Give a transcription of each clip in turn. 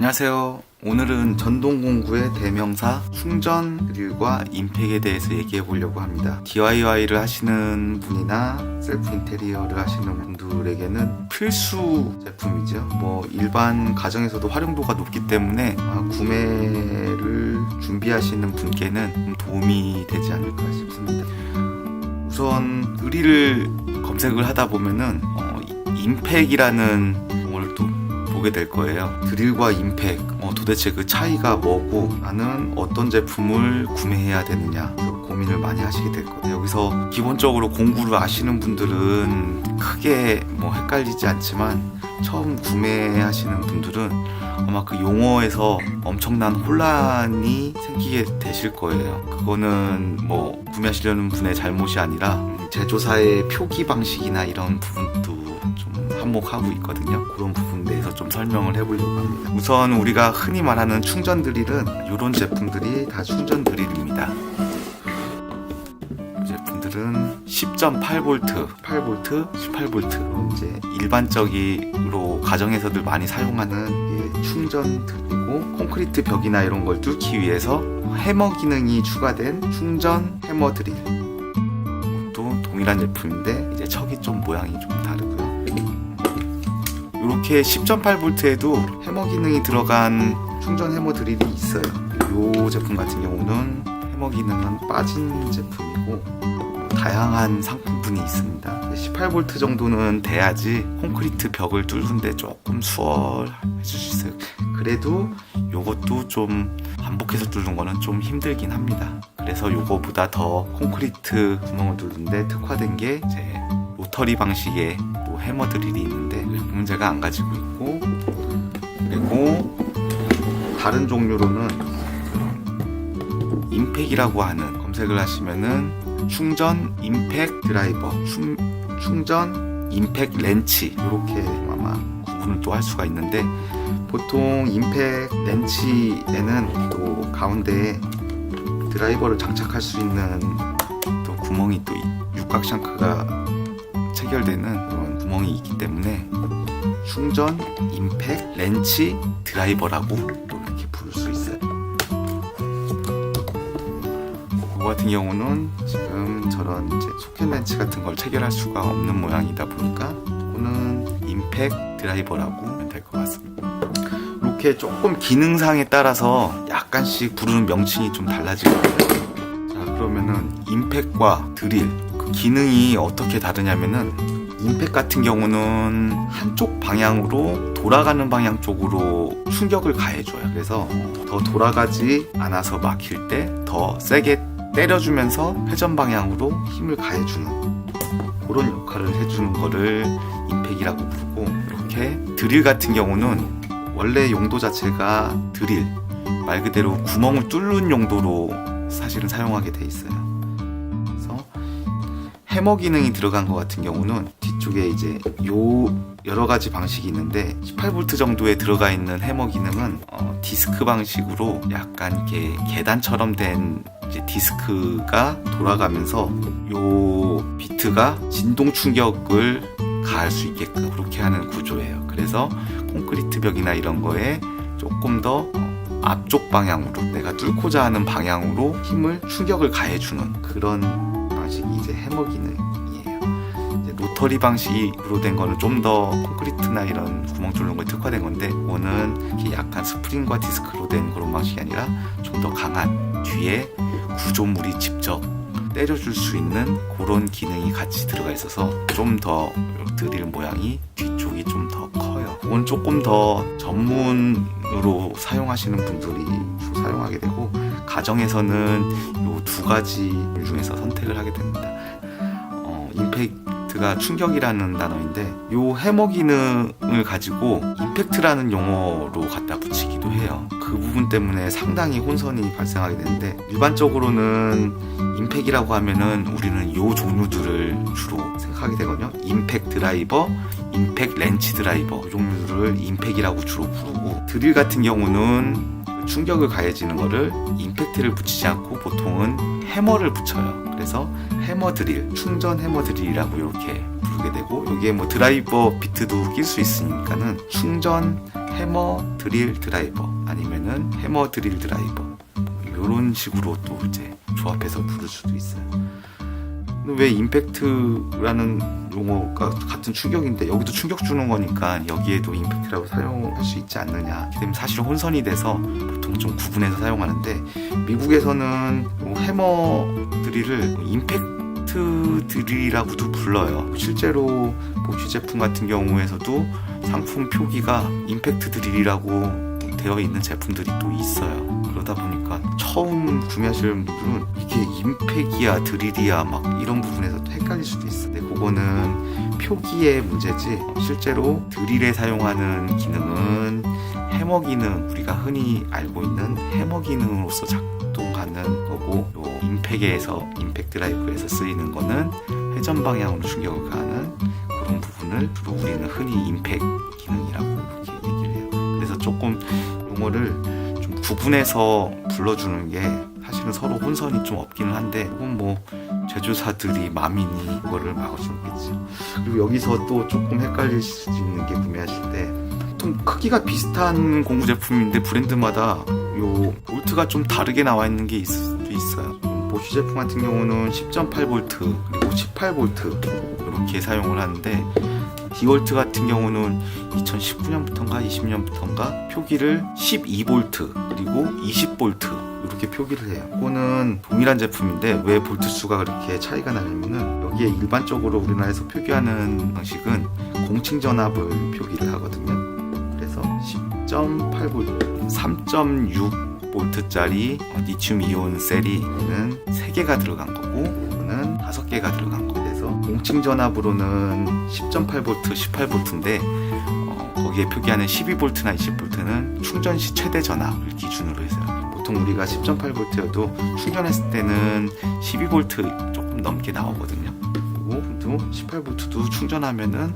안녕하세요. 오늘은 전동공구의 대명사 충전 드릴과 임팩에 대해서 얘기해 보려고 합니다. DIY를 하시는 분이나 셀프 인테리어를 하시는 분들에게는 필수 제품이죠. 일반 가정에서도 활용도가 높기 때문에 구매를 준비하시는 분께는 좀 도움이 되지 않을까 싶습니다. 우선 드릴을 검색을 하다 보면은 임팩이라는 용어를 또 보게 될 거예요. 드릴과 임팩, 도대체 그 차이가 뭐고 나는 어떤 제품을 구매해야 되느냐 고민을 많이 하시게 될 거예요. 여기서 기본적으로 공구를 아시는 분들은 크게 헷갈리지 않지만 처음 구매하시는 분들은 아마 그 용어에서 엄청난 혼란이 생기게 되실 거예요. 그거는 구매하시려는 분의 잘못이 아니라 제조사의 표기 방식이나 이런 부분도 좀 한몫하고 있거든요. 그런 부분에 대해서 좀 설명을 해보려고 합니다. 우선 우리가 흔히 말하는 충전 드릴은 이런 제품들이 다 충전 드릴입니다. 이 제품들은 10.8V, 8V, 18V 이제 일반적으로 가정에서들 많이 사용하는 충전 드릴이고, 콘크리트 벽이나 이런 걸 뚫기 위해서 해머 기능이 추가된 충전 해머 드릴. 또 동일한 제품인데 이제 척이 좀 모양이 좀 다르고요. 이렇게 10.8V에도 해머 기능이 들어간 충전 해머 드릴이 있어요. 이 제품 같은 경우는 해머 기능은 빠진 제품이고 다양한 상품군이 있습니다. 18V 정도는 돼야지 콘크리트 벽을 뚫는데 조금 수월해질 수 있어요. 그래도 이것도 좀 반복해서 뚫는 거는 좀 힘들긴 합니다. 그래서 이거보다 더 콘크리트 구멍을 뚫는데 특화된 게 이제 로터리 방식의 해머 드릴이 있는데 문제가 안 가지고 있고, 그리고 다른 종류로는 임팩이라고 하는, 검색을 하시면은 충전 임팩 드라이버, 충전 임팩 렌치, 이렇게 아마 구분을 또 할 수가 있는데, 보통 임팩 렌치에는 또 가운데에 드라이버를 장착할 수 있는 또 구멍이 또 육각 샹크가 체결되는 그런 구멍이 있기 때문에 충전 임팩 렌치 드라이버라고 또 이렇게 부를 수 있어요. 그거 같은 경우는 지금 저런 이제 소켓 렌치 같은 걸 체결할 수가 없는 모양이다 보니까 이거는 임팩 드라이버라고 하면 될 것 같습니다. 이렇게 조금 기능상에 따라서 약간씩 부르는 명칭이 좀 달라지거든요. 자, 그러면은 임팩과 드릴, 그 기능이 어떻게 다르냐면은, 임팩 같은 경우는 한쪽 방향으로, 돌아가는 방향 쪽으로 충격을 가해줘요. 그래서 더 돌아가지 않아서 막힐 때 더 세게 때려주면서 회전 방향으로 힘을 가해주는 그런 역할을 해주는 거를 임팩이라고 부르고, 이렇게 드릴 같은 경우는 원래 용도 자체가 드릴, 말 그대로 구멍을 뚫는 용도로 사실은 사용하게 돼 있어요. 그래서 해머 기능이 들어간 것 같은 경우는 뒤쪽에 이제 여러 가지 방식이 있는데, 18V 정도에 들어가 있는 해머 기능은 디스크 방식으로 약간 이렇게 계단처럼 된 이제 디스크가 돌아가면서 요 비트가 진동 충격을 가할 수 있게끔 그렇게 하는 구조예요. 그래서 콘크리트 벽이나 이런 거에 조금 더 앞쪽 방향으로, 내가 뚫고자 하는 방향으로 힘을, 충격을 가해주는 그런 방식이 이제 해머 기능이에요. 이제 로터리 방식으로 된 거는 좀 더 콘크리트나 이런 구멍 뚫는 거에 특화된 건데, 이거는 이렇게 약간 스프링과 디스크로 된 그런 방식이 아니라 좀 더 강한, 뒤에 구조물이 직접 때려줄 수 있는 그런 기능이 같이 들어가 있어서 좀 더 드릴 모양이 뒤쪽이 좀 더 커요. 이건 조금 더 전문으로 사용하시는 분들이 주로 사용하게 되고, 가정에서는 이 두 가지 중에서 선택을 하게 됩니다. 임팩트가 충격이라는 단어인데, 이 해머 기능을 가지고 임팩트라는 용어로 갖다 붙이기도 해요. 그 부분 때문에 상당히 혼선이 발생하게 되는데, 일반적으로는 임팩이라고 하면은 우리는 이 종류들을 주로 생각하게 되거든요. 임팩 드라이버, 임팩 렌치 드라이버, 이 종류들을 임팩이라고 주로 부르고, 드릴 같은 경우는 충격을 가해지는 거를 임팩트를 붙이지 않고 보통은 해머를 붙여요. 그래서 해머 드릴, 충전 해머 드릴이라고 이렇게 부르게 되고, 여기에 드라이버 비트도 낄 수 있으니까는 충전 해머 드릴 드라이버 아니면은 해머 드릴 드라이버 이런 식으로 또 이제 조합해서 부를 수도 있어요. 왜 임팩트라는 용어가 같은 충격인데 여기도 충격 주는 거니까 여기에도 임팩트라고 사용할 수 있지 않느냐. 그렇기 때문에 사실 혼선이 돼서 보통 좀 구분해서 사용하는데 미국에서는 해머 드릴을 임팩트 드릴이라고도 불러요. 실제로 보쉬 제품 같은 경우에서도 상품 표기가 임팩트 드릴이라고 되어 있는 제품들이 또 있어요. 그러다 보니까 처음 구매하시는 분들은 이게 임팩이야 드릴이야 막 이런 부분에서 또 헷갈릴 수도 있어요. 근데 그거는 표기의 문제지 실제로 드릴에 사용하는 기능은 해머 기능, 우리가 흔히 알고 있는 해머 기능으로서 작동하는 거고, 또 임팩에서 임팩 드라이브에서 쓰이는 거는 회전 방향으로 충격을 가하는 그런 부분을 주로 우리는 흔히 임팩 기능이라고 이렇게 얘기를 해요. 그래서 조금 용어를 좀 구분해서 불러주는 게 사실은 서로 혼선이 좀 없기는 한데, 그건 뭐 제조사들이 마음이니 그거를 막아주겠지. 그리고 여기서 또 조금 헷갈릴 수 있는 게, 구매하실 때 보통 크기가 비슷한 공구 제품인데 브랜드마다 요 볼트가 좀 다르게 나와 있는 게 있을 수도 있어요. 보쉬 제품 같은 경우는 10.8V 그리고 18V 이렇게 사용을 하는데, 디월트 같은 경우는 2019년부터인가 20년부터인가 표기를 12V 그리고 20V 이렇게 표기를 해요. 이거는 동일한 제품인데 왜 볼트 수가 그렇게 차이가 나냐면은, 여기에 일반적으로 우리나라에서 표기하는 방식은 공칭 전압을 표기를 하거든요. 그래서 10.8V 3.6V짜리 리튬 이온 셀이는 3개가 들어간 거고, 이거는 5개가 들어간 거. 그래서 공칭 전압으로는 10.8V, 18V인데 거기에 표기하는 12V나 20V는 충전 시 최대 전압을 기준으로 해서요. 보통 우리가 10.8V여도 충전했을 때는 12V 조금 넘게 나오거든요. 그리고 또 18V도 충전하면은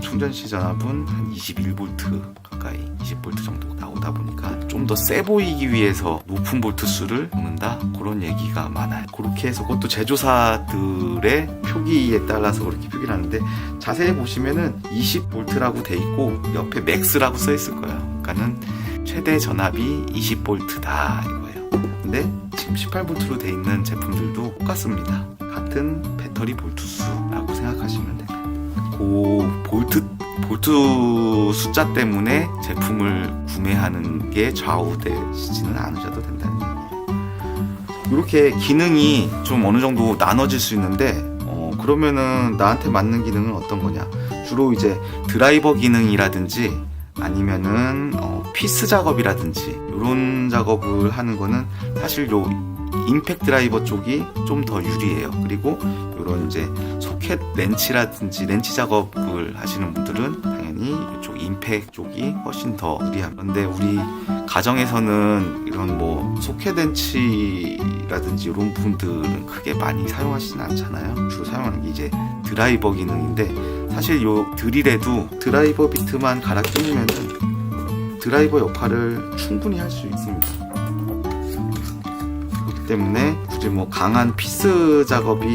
충전 시 전압은 한 21V 가까이, 20V 정도 나오다 보니까 좀 더 세 보이기 위해서 높은 볼트 수를 넣는다, 그런 얘기가 많아요. 그렇게 해서 그것도 제조사들의 표기에 따라서 그렇게 표기를 하는데, 자세히 보시면은 20V라고 돼 있고 옆에 맥스라고 써 있을 거예요. 그러니까는 최대 전압이 20V다 이거예요. 근데 지금 18V로 돼 있는 제품들도 똑같습니다. 같은 배터리 볼트 수라고 생각하시면 돼요. 그 볼트 숫자 때문에 제품을 구매하는 게 좌우되시지는 않으셔도 된다는 얘기예요. 이렇게 기능이 좀 어느 정도 나눠질 수 있는데, 그러면은 나한테 맞는 기능은 어떤 거냐? 주로 이제 드라이버 기능이라든지 아니면은 피스 작업이라든지 이런 작업을 하는 거는 사실 요 임팩 드라이버 쪽이 좀 더 유리해요. 그리고 이런 이제 소켓 렌치라든지 렌치 작업을 하시는 분들은 당연히 이쪽 임팩 쪽이 훨씬 더 유리합니다. 그런데 우리 가정에서는 이런 뭐 소켓 렌치라든지 이런 부분들은 크게 많이 사용하시진 않잖아요. 주로 사용하는 게 이제 드라이버 기능인데, 사실 요 드릴에도 드라이버 비트만 갈아 끼우면은 드라이버 역할을 충분히 할 수 있습니다. 때문에 굳이 뭐 강한 피스 작업이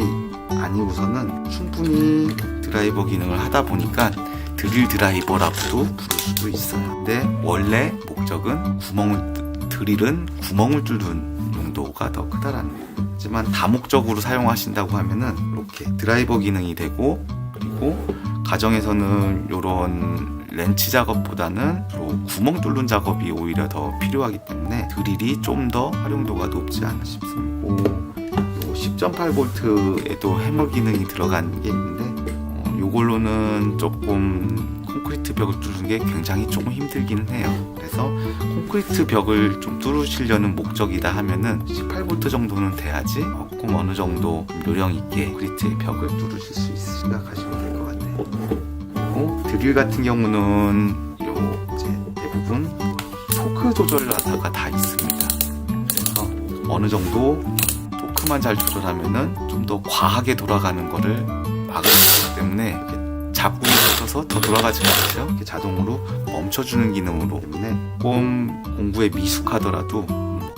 아니고서는 충분히 드라이버 기능을 하다 보니까 드릴 드라이버라고도 부를 수도 있어요. 근데 원래 목적은 드릴은 구멍을 뚫는 용도가 더 크다라는 거예요. 하지만 다목적으로 사용하신다고 하면은 이렇게 드라이버 기능이 되고, 그리고 가정에서는 이런 렌치 작업보다는 주로 구멍 뚫는 작업이 오히려 더 필요하기 때문에 드릴이 좀 더 활용도가 높지 않나 싶습니다. 10.8V에도 해머 기능이 들어간 게 있는데, 요걸로는 조금 콘크리트 벽을 뚫는 게 굉장히 조금 힘들기는 해요. 그래서 콘크리트 벽을 좀 뚫으시려는 목적이다 하면은 18V 정도는 돼야지 조금 어느 정도 요령 있게 콘크리트의 벽을 뚫으실 수 있을 생각하시면 될 것 같아요. 그리고 드릴 같은 경우는 이제 대부분 토크 조절하다가 다 있습니다. 그래서 어느 정도 토크만 잘 조절하면은 좀 더 과하게 돌아가는 거를 막을 수 있기 때문에 잡고 있어서 더 돌아가지 않죠. 이렇게 자동으로 멈춰주는 기능으로, 때문에 조금 공구에 미숙하더라도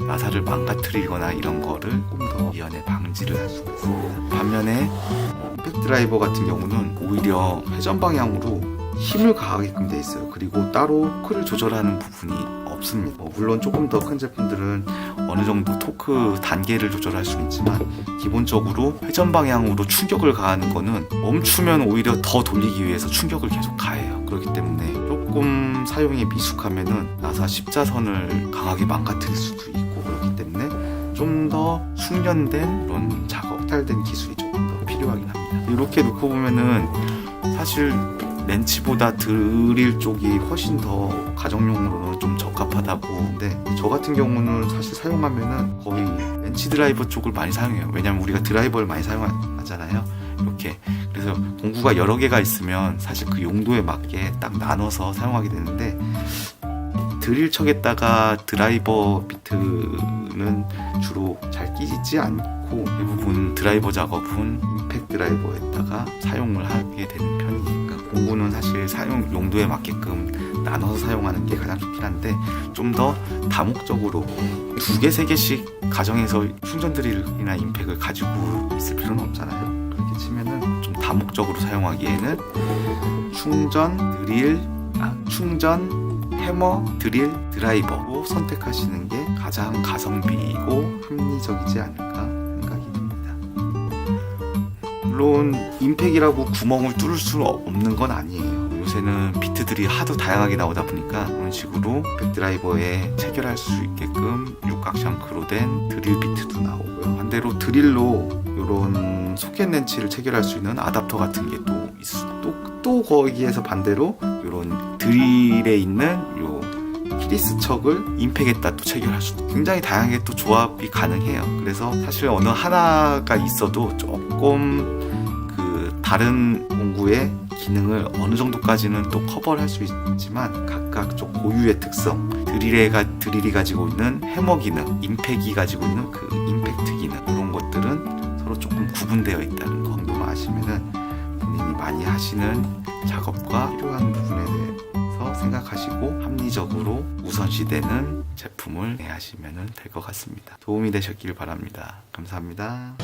나사를 망가뜨리거나 이런 거를 조금 더 미연에 방지를 할 수가 있습니다. 반면에 임팩 드라이버 같은 경우는 오히려 회전 방향으로 힘을 가하게끔 돼 있어요. 그리고 따로 토크를 조절하는 부분이 없습니다. 물론 조금 더 큰 제품들은 어느 정도 토크 단계를 조절할 수 있지만 기본적으로 회전 방향으로 충격을 가하는 거는 멈추면 오히려 더 돌리기 위해서 충격을 계속 가해요. 그렇기 때문에 조금 사용이 미숙하면은 나사 십자선을 강하게 망가뜨릴 수도 있고, 그렇기 때문에 좀 더 숙련된 그런 작업, 발달된 기술이 조금 더 필요하긴 합니다. 이렇게 놓고 보면은 사실 렌치보다 드릴 쪽이 훨씬 더 가정용으로는 좀 적합하다고 하는데, 저 같은 경우는 사실 사용하면은 거의 렌치 드라이버 쪽을 많이 사용해요. 왜냐면 우리가 드라이버를 많이 사용하잖아요. 이렇게. 그래서 공구가 여러 개가 있으면 사실 그 용도에 맞게 딱 나눠서 사용하게 되는데, 드릴 척에다가 드라이버 비트는 주로 잘 끼지 않고 대부분 드라이버 작업은 임팩 드라이버에다가 사용을 하게 되는 편이니까, 공구는 사실 사용 용도에 맞게끔 나눠서 사용하는 게 가장 좋긴 한데, 좀 더 다목적으로 2개, 3개씩 가정에서 충전 드릴이나 임팩을 가지고 있을 필요는 없잖아요. 그렇게 치면은 좀 다목적으로 사용하기에는 충전, 드릴, 충전, 해머, 드릴, 드라이버로 선택하시는 게 가장 가성비이고 합리적이지 않을까 생각이 듭니다. 물론 임팩이라고 구멍을 뚫을 수 없는 건 아니에요. 요새는 비트들이 하도 다양하게 나오다 보니까 이런 식으로 임팩 드라이버에 체결할 수 있게끔 육각샹크로 된 드릴 비트도 나오고요. 반대로 드릴로 이런 소켓 렌치를 체결할 수 있는 아답터 같은 게 또 있어. 또 거기에서 반대로 이런 드릴에 있는 요 히리스 척을 임팩에다 또 체결할 수도, 굉장히 다양하게 또 조합이 가능해요. 그래서 사실 어느 하나가 있어도 조금 그 다른 공구의 기능을 어느 정도까지는 또 커버를 할 수 있지만, 각각 좀 고유의 특성, 드릴이 가지고 있는 해머 기능, 임팩이 가지고 있는 그 임팩트 기능, 이런 것들은 서로 조금 구분되어 있다는 거 정도만 아시면은 본인이 많이 하시는 작업과 필요한 부분에 대해서 생각하시고 합리적으로 우선시되는 제품을 하시면 될 것 같습니다. 도움이 되셨길 바랍니다. 감사합니다.